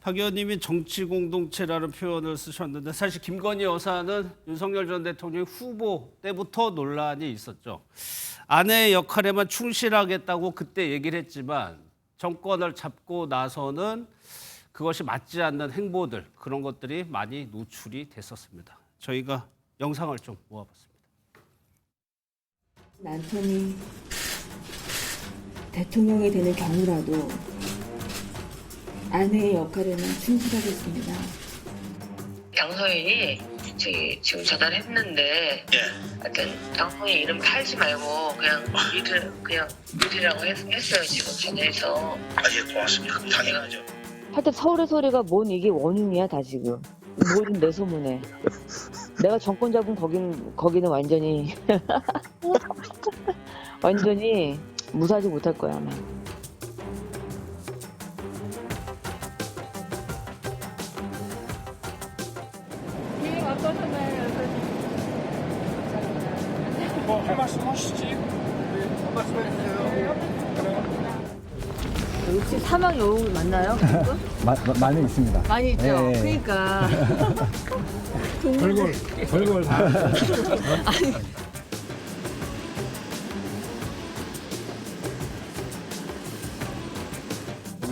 박 의원님이 정치 공동체라는 표현을 쓰셨는데 사실 김건희 여사는 윤석열 전 대통령 후보 때부터 논란이 있었죠. 아내의 역할에만 충실하겠다고 그때 얘기를 했지만 정권을 잡고 나서는 그것이 맞지 않는 행보들 그런 것들이 많이 노출이 됐었습니다. 저희가 영상을 좀 모아봤습니다. 남편이 대통령이 되는 경우라도 아내의 역할에만 충실하겠습니다. 당선인이 지금 전화했는데 하여튼 당선인 이름 팔지 말고 그냥 유리라고 했어요. 지금 전화해서. 예, 고맙습니다. 당연하죠. 하여튼 서울의 소리가 뭔 이게 원흉이야 다 지금. 뭐든 내 소문에. 내가 정권 잡은 거기는 완전히 완전히 무사하지 못할 거야 아마. 할 말씀 하시지. 한 말씀 해주세요. 혹시 사망 여우 맞나요? 많이 있습니다. 많이 있죠. 예, 예. 그러니까 별걸 다.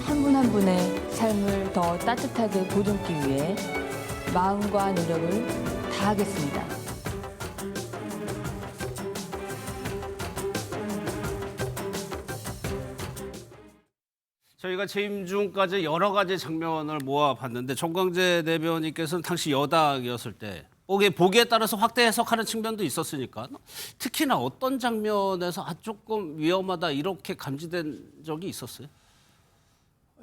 한 분 한 분의 삶을 더 따뜻하게 보듬기 위해 마음과 노력을 다하겠습니다. 저희가 재임 중까지 여러 가지 장면을 모아봤는데 정광재 대변인께서는 당시 여당이었을 때 보기에 따라서 확대 해석하는 측면도 있었으니까 특히나 어떤 장면에서 조금 위험하다 이렇게 감지된 적이 있었어요?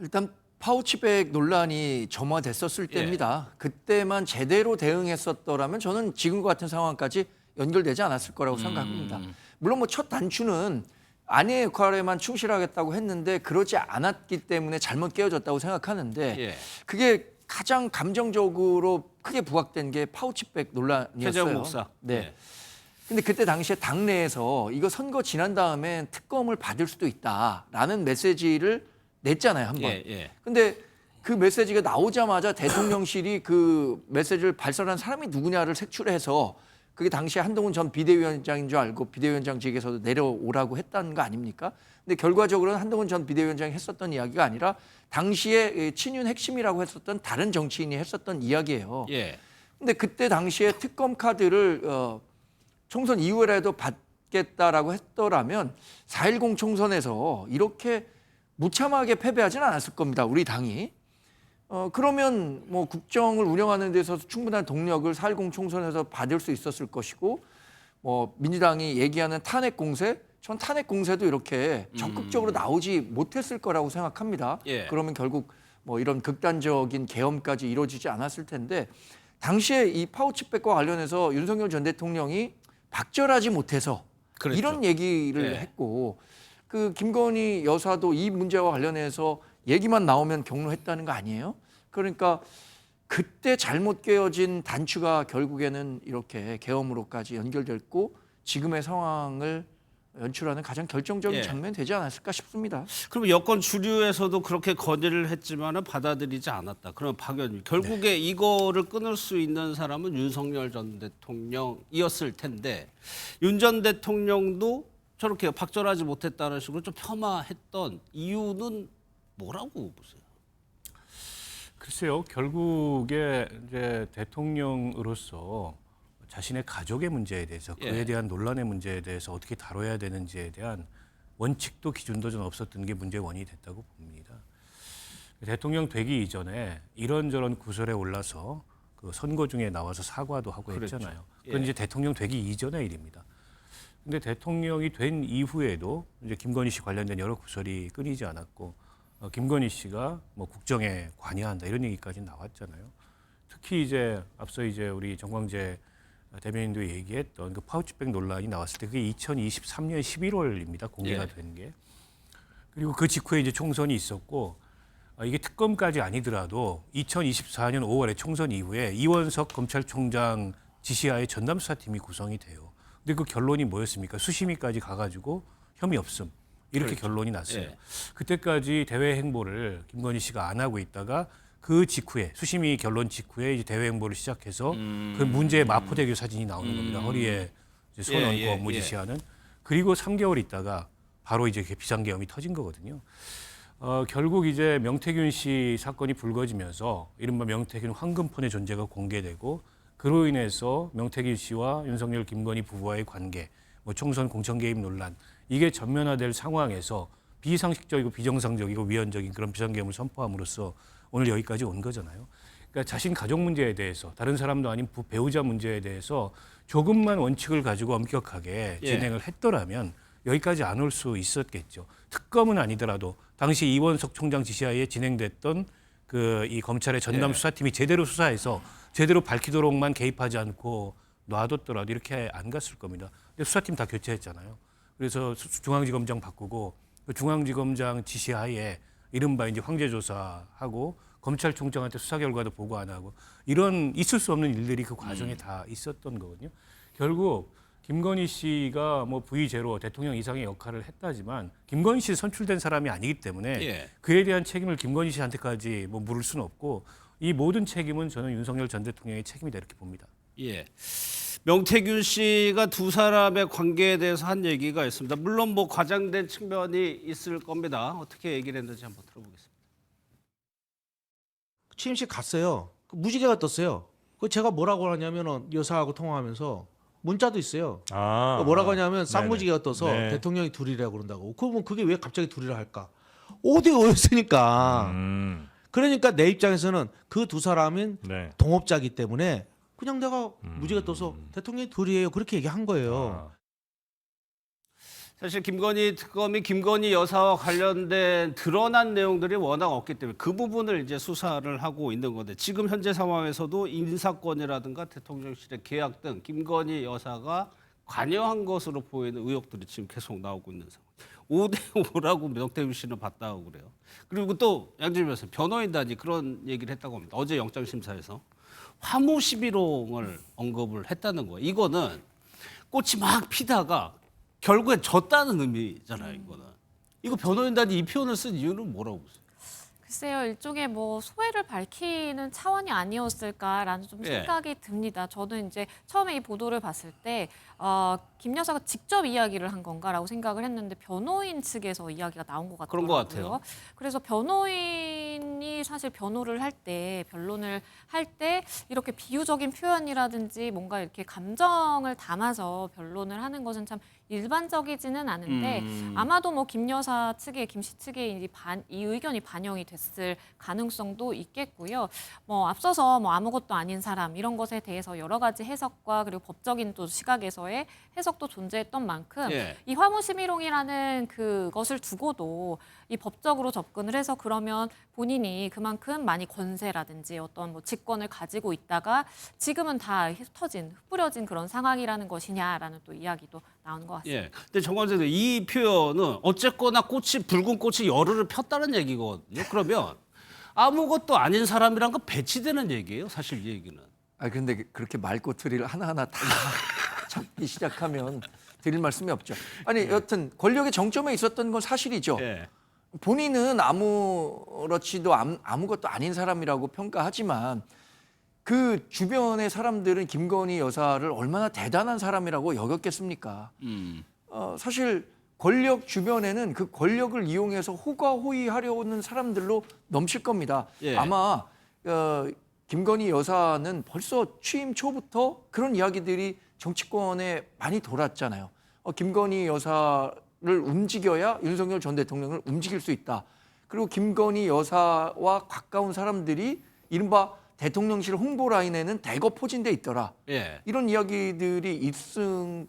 일단 파우치백 논란이 점화됐었을 때입니다. 그때만 제대로 대응했었더라면 저는 지금과 같은 상황까지 연결되지 않았을 거라고 생각합니다. 물론 뭐 첫 단추는 아내의 역할에만 충실하겠다고 했는데 그러지 않았기 때문에 잘못 깨어졌다고 생각하는데 그게 가장 감정적으로 크게 부각된 게 파우치백 논란이었어요. 최재형 목사. 네. 근데 그때 당시에 당내에서 이거 선거 지난 다음에 특검을 받을 수도 있다라는 메시지를 냈잖아요, 한 번. 근데 그 메시지가 나오자마자 대통령실이 그 메시지를 발설한 사람이 누구냐를 색출해서 그게 당시에 한동훈 전 비대위원장인 줄 알고 비대위원장직에서도 내려오라고 했다는 거 아닙니까? 근데 결과적으로는 한동훈 전 비대위원장이 했었던 이야기가 아니라 당시에 친윤 핵심이라고 했었던 다른 정치인이 했었던 이야기예요. 근데 그때 당시에 특검 카드를 총선 이후에라도 받겠다라고 했더라면 4.10 총선에서 이렇게 무참하게 패배하지는 않았을 겁니다. 우리 당이. 그러면 뭐 국정을 운영하는 데 있어서 충분한 동력을 4.10 총선에서 받을 수 있었을 것이고 뭐 민주당이 얘기하는 탄핵 공세, 전 탄핵 공세도 이렇게 적극적으로 나오지 못했을 거라고 생각합니다. 그러면 결국 뭐 이런 극단적인 계엄까지 이루어지지 않았을 텐데 당시에 이 파우치백과 관련해서 윤석열 전 대통령이 박절하지 못해서 그랬죠. 이런 얘기를 했고 그 김건희 여사도 이 문제와 관련해서 얘기만 나오면 격노했다는 거 아니에요? 그러니까 그때 잘못 깨어진 단추가 결국에는 이렇게 계엄으로까지 연결됐고 지금의 상황을 연출하는 가장 결정적인 장면이 되지 않았을까 싶습니다. 그럼 여권 주류에서도 그렇게 건의를 했지만은 받아들이지 않았다. 그럼 박 의원님 결국에 이거를 끊을 수 있는 사람은 윤석열 전 대통령이었을 텐데 윤 전 대통령도 저렇게 박절하지 못했다는 식으로 좀 폄하했던 이유는 뭐라고 보세요? 글쎄요, 결국에 이제 대통령으로서 자신의 가족의 문제에 대해서 그에 대한 논란의 문제에 대해서 어떻게 다뤄야 되는지에 대한 원칙도 기준도 좀 없었던 게 문제의 원인이 됐다고 봅니다. 대통령 되기 이전에 이런저런 구설에 올라서 그 선거 중에 나와서 사과도 하고 했잖아요. 그건 이제 대통령 되기 이전의 일입니다. 근데 대통령이 된 이후에도 이제 김건희 씨 관련된 여러 구설이 끊이지 않았고 김건희 씨가 뭐 국정에 관여한다 이런 얘기까지 나왔잖아요. 특히 이제 앞서 이제 우리 정광재 대변인도 얘기했던 그 파우치백 논란이 나왔을 때 그게 2023년 11월입니다. 공개가 된 게. 그리고 그 직후에 이제 총선이 있었고 이게 특검까지 아니더라도 2024년 5월에 총선 이후에 이원석 검찰총장 지시하에 전담수사팀이 구성이 돼요. 근데 그 결론이 뭐였습니까? 수심위까지 가가지고 혐의 없음. 이렇게 결론이 났어요. 그때까지 대외 행보를 김건희 씨가 안 하고 있다가 그 직후에 수심이 결론 직후에 이제 대외 행보를 시작해서 그 문제의 마포대교 사진이 나오는 겁니다. 허리에 이제 손 얹고 업무 지시하는. 그리고 3개월 있다가 바로 이제 비상계엄이 터진 거거든요. 결국 이제 명태균 씨 사건이 불거지면서 이른바 명태균 황금폰의 존재가 공개되고 그로 인해서 명태균 씨와 윤석열, 김건희 부부와의 관계, 뭐 총선 공천 개입 논란 이게 전면화될 상황에서 비상식적이고 비정상적이고 위헌적인 그런 비상계엄을 선포함으로써 오늘 여기까지 온 거잖아요. 그러니까 자신 가족 문제에 대해서 다른 사람도 아닌 배우자 문제에 대해서 조금만 원칙을 가지고 엄격하게 진행을 했더라면 여기까지 안 올 수 있었겠죠. 특검은 아니더라도 당시 이원석 총장 지시하에 진행됐던 이 검찰의 전담 수사팀이 제대로 수사해서 제대로 밝히도록만 개입하지 않고 놔뒀더라도 이렇게 안 갔을 겁니다. 근데 수사팀 다 교체했잖아요. 그래서 중앙지검장 바꾸고 그 중앙지검장 지시하에 이른바 이제 황제 조사하고 검찰총장한테 수사 결과도 보고 안 하고 이런 있을 수 없는 일들이 그 과정에 다 있었던 거거든요. 결국 김건희 씨가 뭐 V0 대통령 이상의 역할을 했다지만 김건희 씨 선출된 사람이 아니기 때문에 그에 대한 책임을 김건희 씨한테까지 뭐 물을 수는 없고 이 모든 책임은 저는 윤석열 전 대통령의 책임이다 이렇게 봅니다. 예. 명태균 씨가 두 사람의 관계에 대해서 한 얘기가 있습니다. 물론 뭐 과장된 측면이 있을 겁니다. 어떻게 얘기를 했는지 한번 들어보겠습니다. 취임식 갔어요. 무지개가 떴어요. 그 제가 뭐라고 하냐면은 여사하고 통화하면서 문자도 있어요. 뭐라고 하냐면 쌍무지개가 떠서 대통령이 둘이라고 그런다고. 그러면 그게 왜 갑자기 둘이라 할까? 5대5였으니까. 그러니까 내 입장에서는 그 두 사람은 동업자기 때문에 그냥 내가 무지개가 떠서 대통령이 둘이에요. 그렇게 얘기한 거예요. 사실 김건희 특검이 김건희 여사와 관련된 드러난 내용들이 워낙 없기 때문에 그 부분을 이제 수사를 하고 있는 건데 지금 현재 상황에서도 인사권이라든가 대통령실의 계약 등 김건희 여사가 관여한 것으로 보이는 의혹들이 지금 계속 나오고 있는 상황. 5대5라고 명태균 씨는 봤다고 그래요. 그리고 또 양준일 변호사 변호인단이 그런 얘기를 했다고 합니다. 어제 영장심사에서 화무 11홍을 언급을 했다는 거예요. 이거는 꽃이 막 피다가 결국엔 졌다는 의미잖아요, 이거는. 이거 변호인단이 이 표현을 쓴 이유는 뭐라고 보세요? 글쎄요, 일종의 뭐 소회를 밝히는 차원이 아니었을까라는 좀 생각이 듭니다. 저는 이제 처음에 이 보도를 봤을 때 김 여사가 직접 이야기를 한 건가라고 생각을 했는데 변호인 측에서 이야기가 나온 것 같더라고요. 그런 것 같아요. 그래서 변호인이 사실 변호를 할 때, 변론을 할 때 이렇게 비유적인 표현이라든지 뭔가 이렇게 감정을 담아서 변론을 하는 것은 참 일반적이지는 않은데 아마도 뭐 김 여사 측에 김 씨 측에 이 의견이 반영이 됐을 가능성도 있겠고요. 뭐 앞서서 뭐 아무것도 아닌 사람 이런 것에 대해서 여러 가지 해석과 그리고 법적인 또 시각에서의 해석도 존재했던 만큼 이 화무11홍이라는 그것을 두고도 이 법적으로 접근을 해서 그러면 본인이 그만큼 많이 권세라든지 어떤 뭐 직권을 가지고 있다가 지금은 다 흩뿌려진 그런 상황이라는 것이냐라는 또 이야기도 나오는 것 같습니다. 근데 정관장 이 표현은 어쨌거나 붉은 꽃이 열흘을 폈다는 얘기거든요. 그러면 아무것도 아닌 사람이란 건 배치되는 얘기예요. 사실 이 얘기는. 근데 그렇게 말꼬투리를 하나하나 다 잡기 시작하면 드릴 말씀이 없죠. 아니 여튼 권력의 정점에 있었던 건 사실이죠. 본인은 아무렇지도 아무것도 아닌 사람이라고 평가하지만 그 주변의 사람들은 김건희 여사를 얼마나 대단한 사람이라고 여겼겠습니까? 사실 권력 주변에는 그 권력을 이용해서 호가호위하려는 사람들로 넘칠 겁니다. 아마 김건희 여사는 벌써 취임 초부터 그런 이야기들이 정치권에 많이 돌았잖아요. 김건희 여사를 움직여야 윤석열 전 대통령을 움직일 수 있다. 그리고 김건희 여사와 가까운 사람들이 이른바 대통령실 홍보 라인에는 대거 포진돼 있더라. 이런 이야기들이 있었던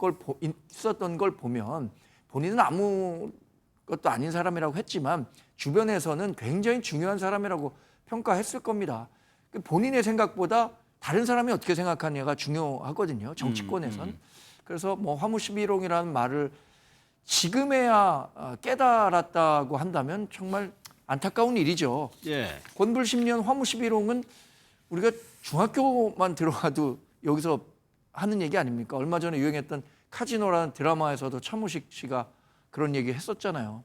걸 보면 본인은 아무것도 아닌 사람이라고 했지만 주변에서는 굉장히 중요한 사람이라고 평가했을 겁니다. 본인의 생각보다 다른 사람이 어떻게 생각하느냐가 중요하거든요. 정치권에선. 그래서 뭐 화무 11홍이라는 말을 지금에야 깨달았다고 한다면 정말 안타까운 일이죠. 권불 10년 화무 11홍은 우리가 중학교만 들어가도 여기서 하는 얘기 아닙니까? 얼마 전에 유행했던 카지노라는 드라마에서도 차무식 씨가 그런 얘기 했었잖아요.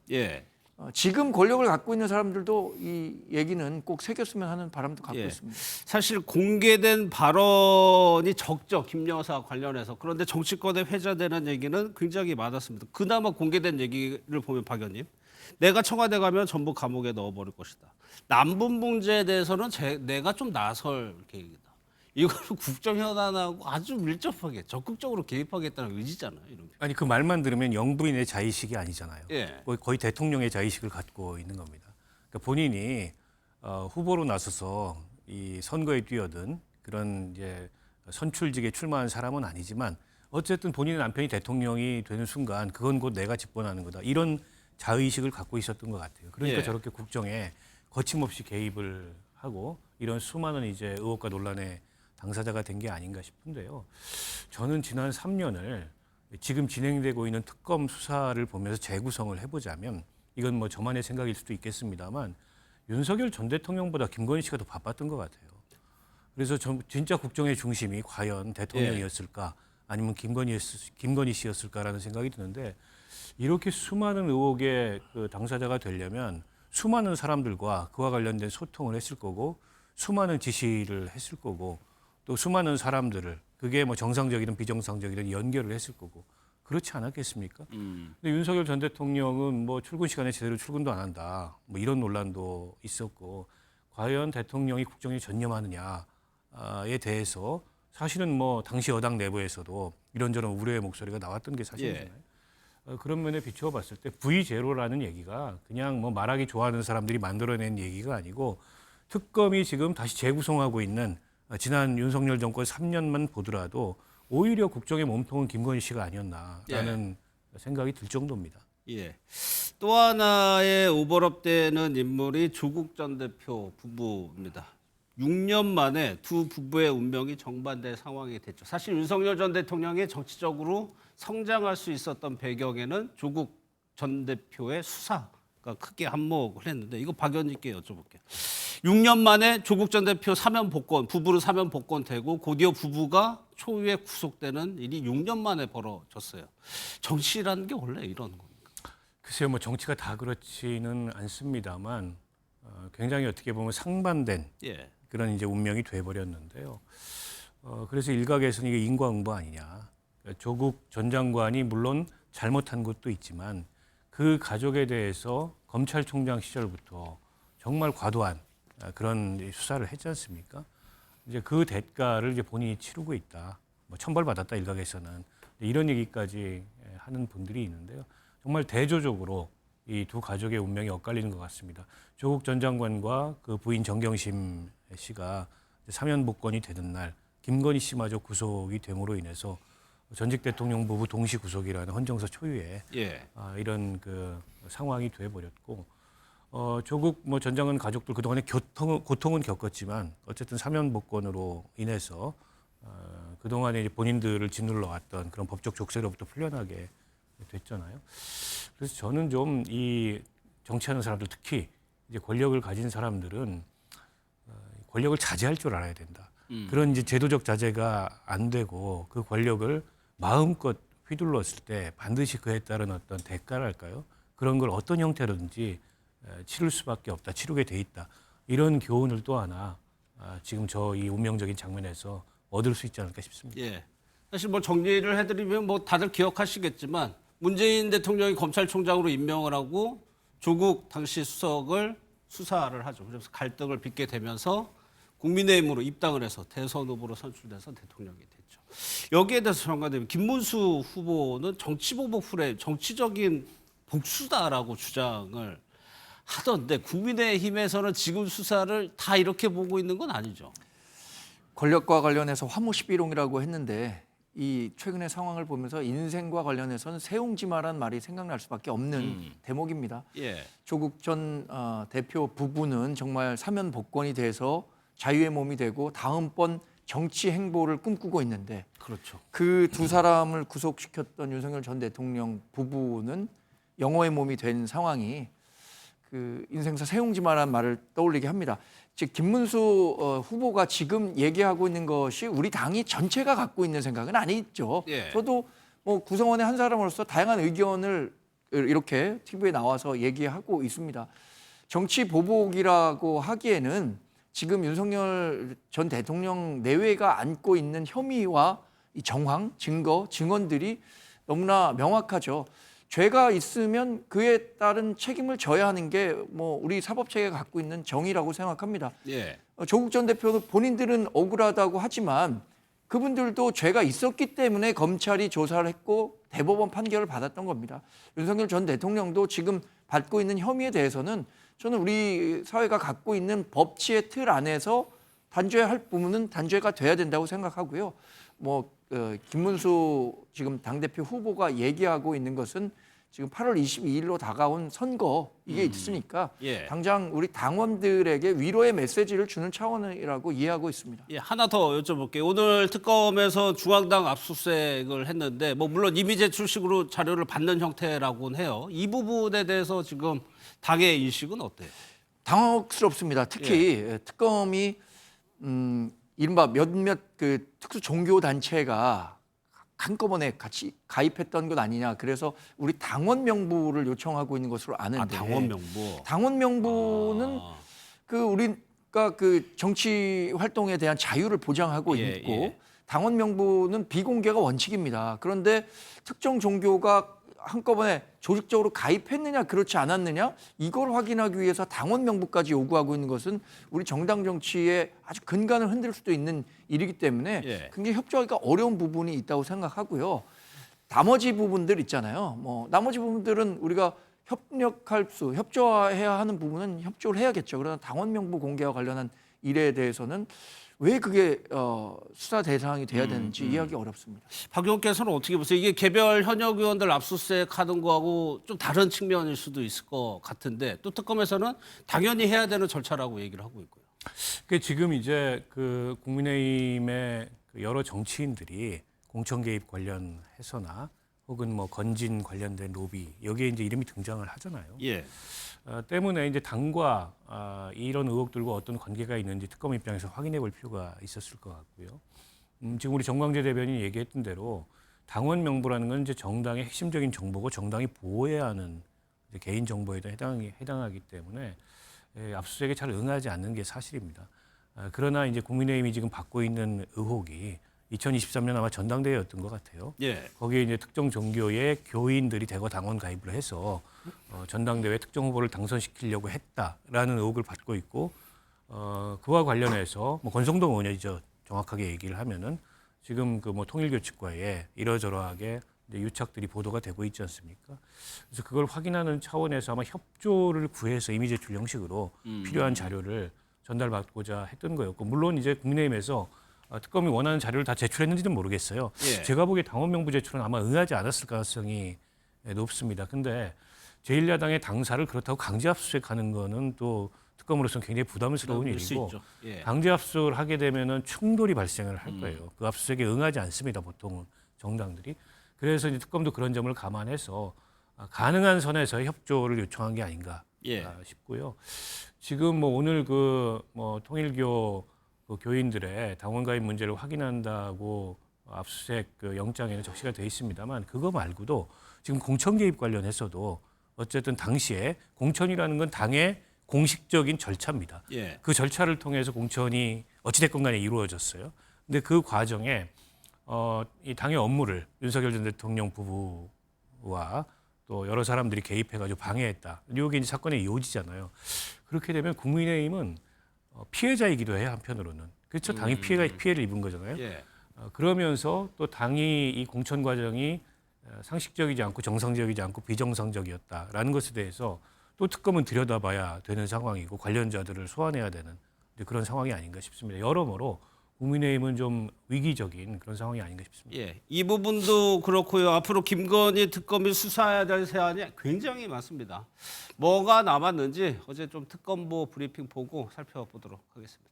지금 권력을 갖고 있는 사람들도 이 얘기는 꼭 새겼으면 하는 바람도 갖고 예. 있습니다. 사실 공개된 발언이 적죠. 김 여사 관련해서. 그런데 정치권에 회자되는 얘기는 굉장히 많았습니다. 그나마 공개된 얘기를 보면 박 의원님. 내가 청와대 가면 전부 감옥에 넣어버릴 것이다. 남북 문제에 대해서는 내가 좀 나설 계획이다. 이거를 국정현안하고 아주 밀접하게 적극적으로 개입하겠다는 의지잖아요. 이런. 아니 그 말만 들으면 영부인의 자의식이 아니잖아요. 예. 거의 대통령의 자의식을 갖고 있는 겁니다. 그러니까 본인이 후보로 나서서 이 선거에 뛰어든 그런 이제 선출직에 출마한 사람은 아니지만 어쨌든 본인의 남편이 대통령이 되는 순간 그건 곧 내가 집권하는 거다. 이런 자의식을 갖고 있었던 것 같아요. 그러니까 예. 저렇게 국정에 거침없이 개입을 하고 이런 수많은 이제 의혹과 논란의 당사자가 된 게 아닌가 싶은데요. 저는 지난 3년을 지금 진행되고 있는 특검 수사를 보면서 재구성을 해보자면 이건 뭐 저만의 생각일 수도 있겠습니다만 윤석열 전 대통령보다 김건희 씨가 더 바빴던 것 같아요. 그래서 진짜 국정의 중심이 과연 대통령이었을까 아니면 김건희 씨였을까라는 생각이 드는데 이렇게 수많은 의혹의 그 당사자가 되려면 수많은 사람들과 그와 관련된 소통을 했을 거고 수많은 지시를 했을 거고 또 수많은 사람들을 그게 뭐 정상적이든 비정상적이든 연결을 했을 거고 그렇지 않았겠습니까? 근데 윤석열 전 대통령은 뭐 출근 시간에 제대로 출근도 안 한다. 뭐 이런 논란도 있었고 과연 대통령이 국정에 전념하느냐에 대해서 사실은 뭐 당시 여당 내부에서도 이런저런 우려의 목소리가 나왔던 게 사실이잖아요. 그런 면에 비추어 봤을 때 V0라는 얘기가 그냥 뭐 말하기 좋아하는 사람들이 만들어낸 얘기가 아니고 특검이 지금 다시 재구성하고 있는 지난 윤석열 정권 3년만 보더라도 오히려 국정의 몸통은 김건희 씨가 아니었나라는 생각이 들 정도입니다. 예. 또 하나의 오버랩되는 인물이 조국 전 대표 부부입니다. 6년 만에 두 부부의 운명이 정반대 상황이 됐죠. 사실 윤석열 전 대통령이 정치적으로 성장할 수 있었던 배경에는 조국 전 대표의 수사가 크게 한몫을 했는데 이거 박 의원님께 여쭤볼게요. 6년 만에 조국 전 대표 사면 복권, 부부로 사면 복권되고 곧이어 부부가 초유에 구속되는 일이 6년 만에 벌어졌어요. 정치라는 게 원래 이런 겁니까? 글쎄요, 뭐 정치가 다 그렇지는 않습니다만 굉장히 어떻게 보면 상반된 그런 이제 운명이 돼버렸는데요. 그래서 일각에서는 이게 인과응보 아니냐. 조국 전 장관이 물론 잘못한 것도 있지만 그 가족에 대해서 검찰총장 시절부터 정말 과도한 그런 수사를 했지 않습니까? 이제 그 대가를 이제 본인이 치르고 있다. 뭐 천벌 받았다 일각에서는 이런 얘기까지 하는 분들이 있는데요. 정말 대조적으로 이 두 가족의 운명이 엇갈리는 것 같습니다. 조국 전 장관과 그 부인 정경심 씨가 사면 복권이 되는 날 김건희 씨마저 구속이 됨으로 인해서 전직 대통령 부부 동시 구속이라는 헌정사 초유의 이런 그 상황이 돼버렸고 조국 뭐 전 장관 가족들 그동안에 고통은 겪었지만 어쨌든 사면 복권으로 인해서 그동안에 이제 본인들을 짓눌러 왔던 그런 법적 족쇄로부터 풀려나게 됐잖아요. 그래서 저는 좀 이 정치하는 사람들 특히 이제 권력을 가진 사람들은 권력을 자제할 줄 알아야 된다. 그런 이제 제도적 자제가 안 되고 그 권력을 마음껏 휘둘렀을 때 반드시 그에 따른 어떤 대가랄까요? 그런 걸 어떤 형태로든지 치를 수밖에 없다. 치르게 돼 있다. 이런 교훈을 또 하나 지금 저 이 운명적인 장면에서 얻을 수 있지 않을까 싶습니다. 예. 사실 뭐 정리를 해드리면 뭐 다들 기억하시겠지만 문재인 대통령이 검찰총장으로 임명을 하고 조국 당시 수석을 수사를 하죠. 그래서 갈등을 빚게 되면서 국민의힘으로 입당을 해서 대선 후보로 선출돼서 대통령이 됐죠. 여기에 대해서 정관님 김문수 후보는 정치보복 프레임, 정치적인 복수다라고 주장을 하던데 국민의힘에서는 지금 수사를 다 이렇게 보고 있는 건 아니죠. 권력과 관련해서 화무시비롱이라고 했는데 이 최근의 상황을 보면서 인생과 관련해서는 세옹지마란 말이 생각날 수밖에 없는 대목입니다. 조국 전 대표 부부는 정말 사면 복권이 돼서 자유의 몸이 되고 다음번 정치 행보를 꿈꾸고 있는데 그 두 사람을 구속시켰던 윤석열 전 대통령 부부는 영호의 몸이 된 상황이 그 인생사 세옹지마라는 말을 떠올리게 합니다. 즉 김문수 후보가 지금 얘기하고 있는 것이 우리 당이 전체가 갖고 있는 생각은 아니죠. 저도 뭐 구성원의 한 사람으로서 다양한 의견을 이렇게 TV에 나와서 얘기하고 있습니다. 정치 보복이라고 하기에는 지금 윤석열 전 대통령 내외가 안고 있는 혐의와 이 정황, 증거, 증언들이 너무나 명확하죠. 죄가 있으면 그에 따른 책임을 져야 하는 게 뭐 우리 사법체계가 갖고 있는 정의라고 생각합니다. 예. 조국 전 대표는 본인들은 억울하다고 하지만 그분들도 죄가 있었기 때문에 검찰이 조사를 했고 대법원 판결을 받았던 겁니다. 윤석열 전 대통령도 지금 받고 있는 혐의에 대해서는 저는 우리 사회가 갖고 있는 법치의 틀 안에서 단죄할 부분은 단죄가 돼야 된다고 생각하고요. 김문수 지금 당대표 후보가 얘기하고 있는 것은 지금 8월 22일로 다가온 선거 이게 있으니까 예. 당장 우리 당원들에게 위로의 메시지를 주는 차원이라고 이해하고 있습니다. 예, 하나 더 여쭤볼게요. 오늘 특검에서 중앙당 압수수색을 했는데 물론 이미 제출식으로 자료를 받는 형태라고는 해요. 이 부분에 대해서 지금 당의 인식은 어때요? 당혹스럽습니다. 특히 특검이 이른바 몇몇 그 특수 종교 단체가 한꺼번에 같이 가입했던 것 아니냐. 그래서 우리 당원 명부를 요청하고 있는 것으로 아는데. 당원 명부. 당원 명부는 우리가 그 정치 활동에 대한 자유를 보장하고 있고 당원 명부는 비공개가 원칙입니다. 그런데 특정 종교가 한꺼번에 조직적으로 가입했느냐 그렇지 않았느냐 이걸 확인하기 위해서 당원 명부까지 요구하고 있는 것은 우리 정당 정치의 아주 근간을 흔들 수도 있는 일이기 때문에 굉장히 협조하기가 어려운 부분이 있다고 생각하고요. 나머지 부분들 있잖아요. 나머지 부분들은 우리가 협조해야 하는 부분은 협조를 해야겠죠. 그러나 당원 명부 공개와 관련한 일에 대해서는 왜 그게 수사 대상이 돼야 되는지 이해하기 어렵습니다. 박 의원께서는 어떻게 보세요? 이게 개별 현역 의원들 압수수색하는 거하고 좀 다른 측면일 수도 있을 것 같은데 또 특검에서는 당연히 해야 되는 절차라고 얘기를 하고 있고요. 지금 이제 그 국민의힘의 여러 정치인들이 공천 개입 관련해서나 혹은 건진 관련된 로비 여기에 이제 이름이 등장을 하잖아요. 예. 때문에 이제 당과 이런 의혹들과 어떤 관계가 있는지 특검 입장에서 확인해 볼 필요가 있었을 것 같고요. 지금 우리 정광재 대변인이 얘기했던 대로 당원 명부라는 건 이제 정당의 핵심적인 정보고 정당이 보호해야 하는 이제 개인 정보에도 해당하기 때문에 압수수색에 잘 응하지 않는 게 사실입니다. 그러나 이제 국민의힘이 지금 받고 있는 의혹이 2023년 아마 전당대회였던 것 같아요. 예. 거기에 이제 특정 종교의 교인들이 대거 당원 가입을 해서 전당대회 특정 후보를 당선시키려고 했다라는 의혹을 받고 있고 그와 관련해서 권성동 의원이죠. 정확하게 얘기를 하면은 지금 통일교 측과의 이러저러하게 이제 유착들이 보도가 되고 있지 않습니까? 그래서 그걸 확인하는 차원에서 아마 협조를 구해서 이미 제출 형식으로 필요한 자료를 전달받고자 했던 거였고 물론 이제 국민의힘에서 특검이 원하는 자료를 다 제출했는지는 모르겠어요. 예. 제가 보기에 당원 명부 제출은 아마 응하지 않았을 가능성이 높습니다. 근데 제1야당의 당사를 그렇다고 강제 압수수색하는 거는 또 특검으로서는 굉장히 부담스러운 일이고 예. 강제 압수를 하게 되면은 충돌이 발생을 할 거예요. 그 압수수색에 응하지 않습니다. 보통은 정당들이. 그래서 이제 특검도 그런 점을 감안해서 가능한 선에서 협조를 요청한 게 아닌가 싶고요. 지금 오늘 통일교 교인들의 당원 가입 문제를 확인한다고 압수수색 영장에는 적시가 돼 있습니다만 그거 말고도 지금 공천 개입 관련해서도 어쨌든 당시에 공천이라는 건 당의 공식적인 절차입니다. 예. 그 절차를 통해서 공천이 어찌됐건 간에 이루어졌어요. 근데 그 과정에 이 당의 업무를 윤석열 전 대통령 부부와 또 여러 사람들이 개입해가지고 방해했다. 이게 이제 사건의 요지잖아요. 그렇게 되면 국민의힘은 피해자이기도 해요. 한편으로는. 그렇죠. 당이 피해를 입은 거잖아요. 예. 그러면서 또 당이 이 공천 과정이 상식적이지 않고 정상적이지 않고 비정상적이었다라는 것에 대해서 또 특검은 들여다봐야 되는 상황이고 관련자들을 소환해야 되는 그런 상황이 아닌가 싶습니다. 여러모로 국민의힘은 좀 위기적인 그런 상황이 아닌가 싶습니다. 예, 이 부분도 그렇고요. 앞으로 김건희 특검이 수사해야 될 사안이 굉장히 많습니다. 뭐가 남았는지 어제 좀 특검보 브리핑 보고 살펴보도록 하겠습니다.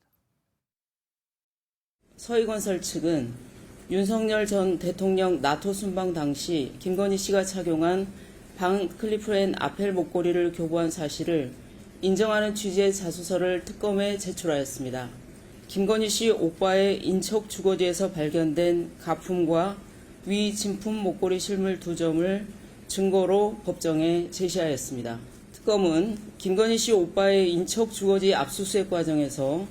서희건설 측은 윤석열 전 대통령 나토 순방 당시 김건희 씨가 착용한 방 클리프 앤 아펠 목걸이를 교부한 사실을 인정하는 취지의 자수서를 특검에 제출하였습니다. 김건희 씨 오빠의 인척 주거지에서 발견된 가품과 위 진품 목걸이 실물 2점을 증거로 법정에 제시하였습니다. 특검은 김건희 씨 오빠의 인척 주거지 압수수색 과정에서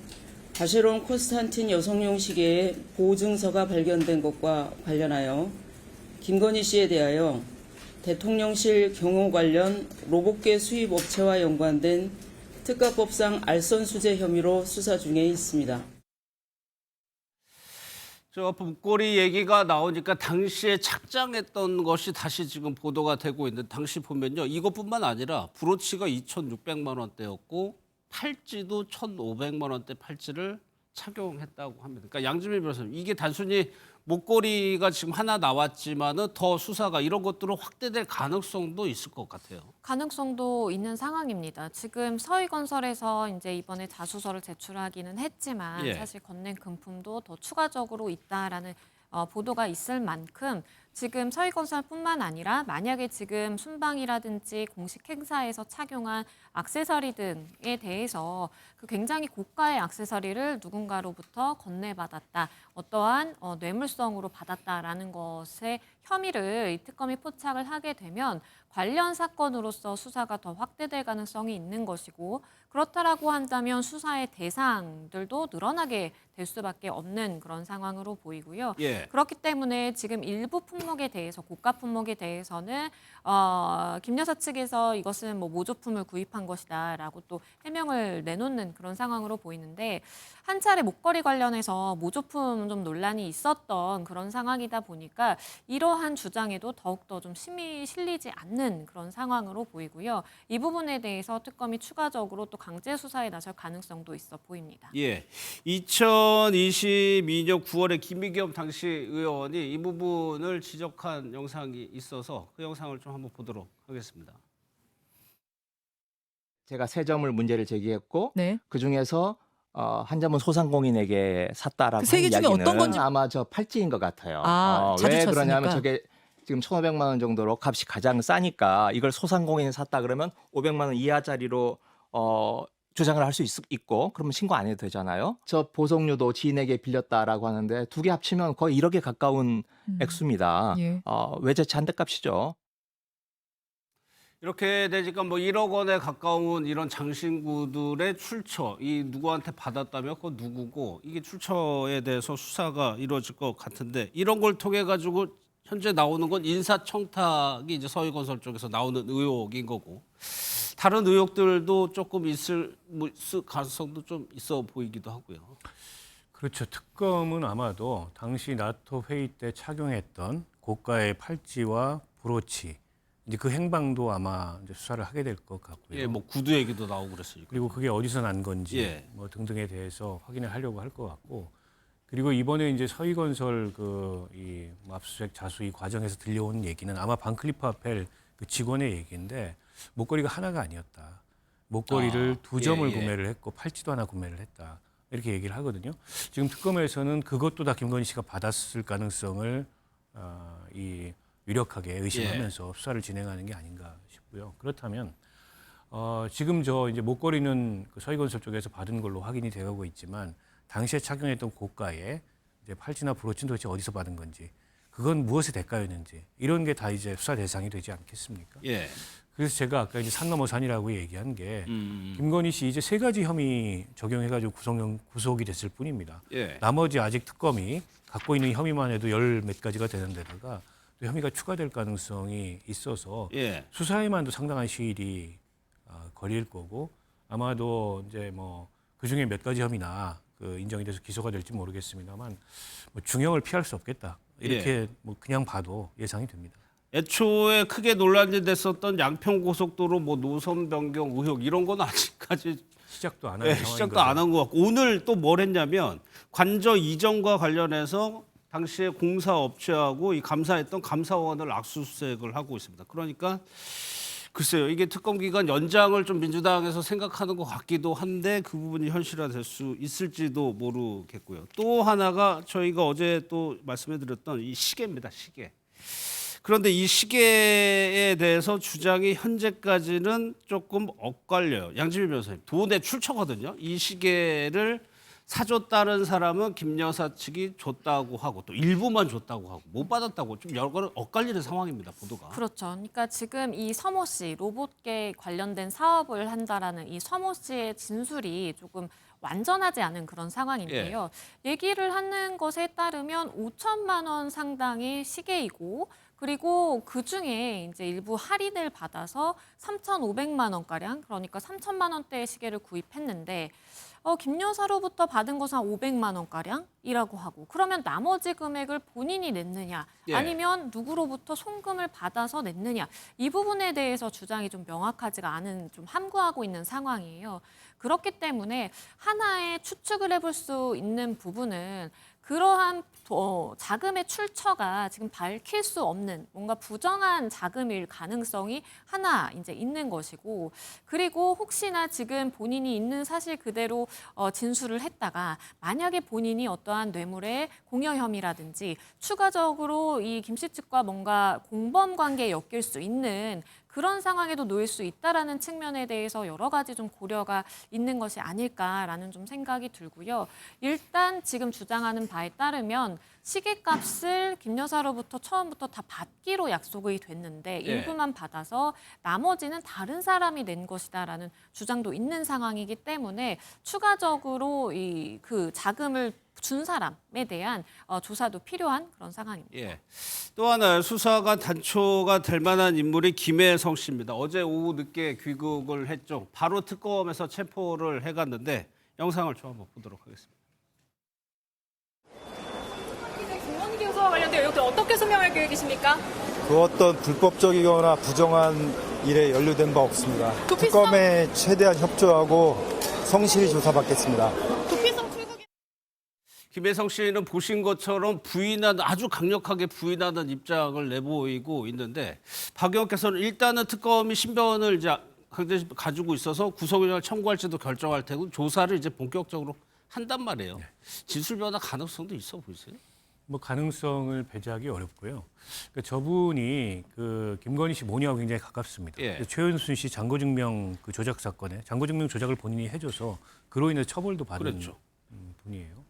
바쉐론 콘스탄틴 여성용 시계의 보증서가 발견된 것과 관련하여 김건희 씨에 대하여 대통령실 경호 관련 로봇계 수입 업체와 연관된 특가법상 알선수재 혐의로 수사 중에 있습니다. 저 목걸이 얘기가 나오니까 당시에 착장했던 것이 다시 지금 보도가 되고 있는데 당시 보면요. 이것뿐만 아니라 브로치가 2,600만 원대였고 팔찌도 1,500만 원대 팔찌를 착용했다고 합니다. 그러니까 양지민 변호사님 이게 단순히 목걸이가 지금 하나 나왔지만은 더 수사가 이런 것들은 확대될 가능성도 있을 것 같아요. 가능성도 있는 상황입니다. 지금 서희건설에서 이제 이번에 자수서를 제출하기는 했지만 예. 사실 건넨 금품도 더 추가적으로 있다라는 보도가 있을 만큼 지금 서희건설뿐만 아니라 만약에 지금 순방이라든지 공식 행사에서 착용한 액세서리 등에 대해서 그 굉장히 고가의 액세서리를 누군가로부터 건네받았다, 어떠한 뇌물성으로 받았다라는 것에 혐의를 이 특검이 포착을 하게 되면 관련 사건으로서 수사가 더 확대될 가능성이 있는 것이고 그렇다라고 한다면 수사의 대상들도 늘어나게 될 수밖에 없는 그런 상황으로 보이고요. 예. 그렇기 때문에 지금 일부 품목에 대해서 고가 품목에 대해서는 김 여사 측에서 이것은 뭐 모조품을 구입한 것이다라고 또 해명을 내놓는 그런 상황으로 보이는데 한 차례 목걸이 관련해서 모조품 좀 논란이 있었던 그런 상황이다 보니까 이러한 주장에도 더욱더 좀 힘이 실리지 않는 그런 상황으로 보이고요. 이 부분에 대해서 특검이 추가적으로 또 강제 수사에 나설 가능성도 있어 보입니다. 예, 2022년 9월에 김의겸 당시 의원이 이 부분을 지적한 영상이 있어서 그 영상을 좀 한번 보도록 하겠습니다. 제가 세 점을 문제를 제기했고 네. 그 중에서 한 점은 소상공인에게 샀다라고 그 세 개 한 중에 이야기는 어떤 건지 아마 저 팔찌인 것 같아요. 자주 왜 쳤으니까. 그러냐면 저게 지금 1,500만 원 정도로 값이 가장 싸니까 이걸 소상공인이 샀다 그러면 500만 원 이하짜리로 주장을 할 수 있고 그러면 신고 안 해도 되잖아요. 저 보석류도 지인에게 빌렸다라고 하는데 두 개 합치면 거의 1억에 가까운 액수입니다. 예. 외제차 한 대 값이죠. 이렇게 되니까 뭐 1억 원에 가까운 이런 장신구들의 출처, 이 누구한테 받았다면 그건 누구고 이게 출처에 대해서 수사가 이루어질 것 같은데 이런 걸 통해 가지고 현재 나오는 건 인사청탁이 이제 서희건설 쪽에서 나오는 의혹인 거고 다른 의혹들도 조금 있을 가능성도 좀 있어 보이기도 하고요. 그렇죠. 특검은 아마도 당시 나토 회의 때 착용했던 고가의 팔찌와 브로치 이제 그 행방도 아마 이제 수사를 하게 될 것 같고요. 예, 뭐 구두 얘기도 나오고 그랬으니까. 그리고 그게 어디서 난 건지 예. 뭐 등등에 대해서 확인을 하려고 할 것 같고 그리고 이번에 이제 서희건설 이 압수수색 자수 이 과정에서 들려온 얘기는 아마 반클리프 아펠 그 직원의 얘기인데 목걸이가 하나가 아니었다. 목걸이를 두 점을 구매를 했고 팔찌도 하나 구매를 했다. 이렇게 얘기를 하거든요. 지금 특검에서는 그것도 다 김건희 씨가 받았을 가능성을 유력하게 의심하면서 수사를 진행하는 게 아닌가 싶고요. 그렇다면 지금 저 이제 목걸이는 그 서희건설 쪽에서 받은 걸로 확인이 되고 있지만 당시에 착용했던 고가의 이제 팔찌나 브로치는 도대체 어디서 받은 건지, 그건 무엇의 대가였는지 이런 게 다 이제 수사 대상이 되지 않겠습니까? 예. 그래서 제가 아까 이제 산 넘어 산이라고 얘기한 게 김건희 씨 이제 세 가지 혐의 적용해가지고 구속이 됐을 뿐입니다. 예. 나머지 아직 특검이 갖고 있는 혐의만 해도 열 몇 가지가 되는 데다가 또 혐의가 추가될 가능성이 있어서 예. 수사에만도 상당한 시일이 걸릴 거고 아마도 이제 뭐 그 중에 몇 가지 혐의나 그 인정이 돼서 기소가 될지 모르겠습니다만 뭐 중형을 피할 수 없겠다 이렇게 뭐 그냥 봐도 예상이 됩니다. 애초에 크게 논란이 됐었던 양평 고속도로 뭐 노선 변경 의혹 이런 건 아직까지 시작도 안 한 상황인 시작도 안 한 것 같고 오늘 또 뭘 했냐면 관저 이전과 관련해서 당시에 공사업체하고 이 감사했던 감사원을 압수수색을 하고 있습니다. 그러니까 글쎄요, 이게 특검 기간 연장을 좀 민주당에서 생각하는 것 같기도 한데 그 부분이 현실화될 수 있을지도 모르겠고요. 또 하나가 저희가 어제 또 말씀해드렸던 이 시계입니다, 시계. 그런데 이 시계에 대해서 주장이 현재까지는 조금 엇갈려요. 양지민 변호사님, 돈의 출처거든요. 이 시계를 사줬다는 사람은 김 여사 측이 줬다고 하고 또 일부만 줬다고 하고 못 받았다고 좀 여러 엇갈리는 상황입니다. 보도가. 그렇죠. 그러니까 지금 이 서모 씨 로봇계 관련된 사업을 한다라는 이 서모 씨의 진술이 조금 완전하지 않은 그런 상황인데요. 얘기를 하는 것에 따르면 5천만 원 상당의 시계이고 그리고 그중에 이제 일부 할인을 받아서 3,500만 원가량 그러니까 3천만 원대의 시계를 구입했는데 김 여사로부터 받은 것은 한 500만 원가량이라고 하고 그러면 나머지 금액을 본인이 냈느냐 아니면 누구로부터 송금을 받아서 냈느냐 이 부분에 대해서 주장이 좀 명확하지가 않은 좀 함구하고 있는 상황이에요. 그렇기 때문에 하나의 추측을 해볼 수 있는 부분은 그러한 자금의 출처가 지금 밝힐 수 없는 뭔가 부정한 자금일 가능성이 하나 이제 있는 것이고 그리고 혹시나 지금 본인이 있는 사실 그대로 진술을 했다가 만약에 본인이 어떠한 뇌물의 공여 혐의라든지 추가적으로 이 김 씨 측과 뭔가 공범 관계에 엮일 수 있는 그런 상황에도 놓일 수 있다라는 측면에 대해서 여러 가지 좀 고려가 있는 것이 아닐까라는 좀 생각이 들고요. 일단 지금 주장하는 바에 따르면 시계값을 김 여사로부터 처음부터 다 받기로 약속이 됐는데 일부만 받아서 나머지는 다른 사람이 낸 것이다라는 주장도 있는 상황이기 때문에 추가적으로 그 자금을 준 사람에 대한 조사도 필요한 그런 상황입니다. 또 하나 수사가 단초가 될 만한 인물이 김혜성 씨입니다. 어제 오후 늦게 귀국을 했죠. 바로 특검에서 체포를 해갔는데 영상을 좀 한번 보도록 하겠습니다. 김건희 교수와 관련된 의혹들 어떻게 소명할 계획이십니까? 그 어떤 불법적이거나 부정한 일에 연루된 바 없습니다. 특검에 최대한 협조하고 성실히 조사받겠습니다. 김혜성 씨는 보신 것처럼 아주 강력하게 부인하는 입장을 내보이고 있는데 박 의원께서는 일단은 특검이 신변을 이제 가지고 있어서 구속영장을 청구할지도 결정할 테고 조사를 이제 본격적으로 한단 말이에요. 진술 변화 가능성도 있어 보이세요? 뭐 가능성을 배제하기 어렵고요. 그러니까 저분이 그 김건희 씨 모녀하고 굉장히 가깝습니다. 최은순 씨 잔고증명 그 조작 사건에 잔고증명 조작을 본인이 해줘서 그로 인해 처벌도 받은 분이에요.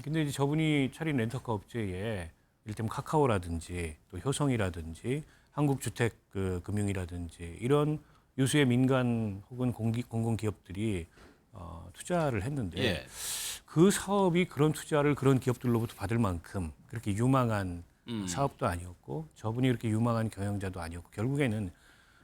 근데 이제 저분이 차린 렌터카 업체에 이를테면 카카오라든지 또 효성이라든지 한국주택 금융이라든지 이런 유수의 민간 혹은 공공기업들이 투자를 했는데 그 사업이 그런 투자를 그런 기업들로부터 받을 만큼 그렇게 유망한 사업도 아니었고 저분이 그렇게 유망한 경영자도 아니었고 결국에는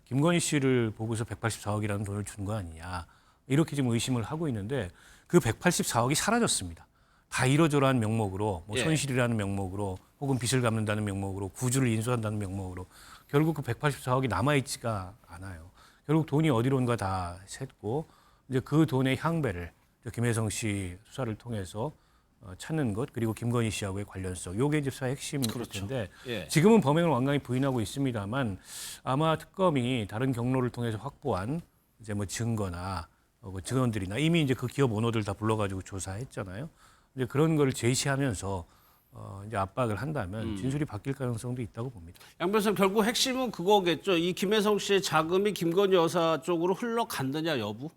김건희 씨를 보고서 184억이라는 돈을 준 거 아니냐 이렇게 지금 의심을 하고 있는데 그 184억이 사라졌습니다. 다 이러저러한 명목으로 뭐 손실이라는 명목으로 혹은 빚을 갚는다는 명목으로 구주를 인수한다는 명목으로 결국 그 184억이 남아있지가 않아요. 결국 돈이 어디로 온가 다 샜고 이제 그 돈의 향배를 김혜성 씨 수사를 통해서 찾는 것 그리고 김건희 씨하고의 관련성 요게 이제 수사의 핵심일 텐데 지금은 범행을 완강히 부인하고 있습니다만 아마 특검이 다른 경로를 통해서 확보한 이제 뭐 증거나 뭐 증언들이나 이미 이제 그 기업 오너들 다 불러가지고 조사했잖아요. 이제 그런 걸 제시하면서 이제 압박을 한다면 진술이 바뀔 가능성도 있다고 봅니다. 양 변호사님 결국 핵심은 그거겠죠. 이 김혜성 씨의 자금이 김건희 여사 쪽으로 흘러갔느냐 여부?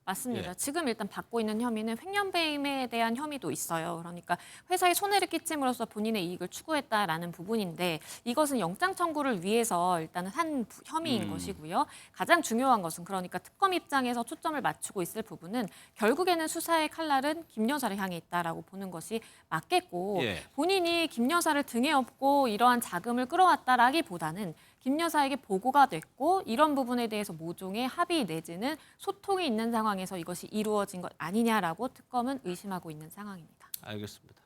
맞습니다. 지금 일단 받고 있는 혐의는 횡령배임에 대한 혐의도 있어요. 그러니까 회사에 손해를 끼침으로써 본인의 이익을 추구했다라는 부분인데 이것은 영장 청구를 위해서 일단은 한 혐의인 것이고요. 가장 중요한 것은 그러니까 특검 입장에서 초점을 맞추고 있을 부분은 결국에는 수사의 칼날은 김 여사를 향해 있다라고 보는 것이 맞겠고 본인이 김 여사를 등에 업고 이러한 자금을 끌어왔다라기보다는 김 여사에게 보고가 됐고 이런 부분에 대해서 모종의 합의 내지는 소통이 있는 상황에서 이것이 이루어진 것 아니냐라고 특검은 의심하고 있는 상황입니다. 알겠습니다.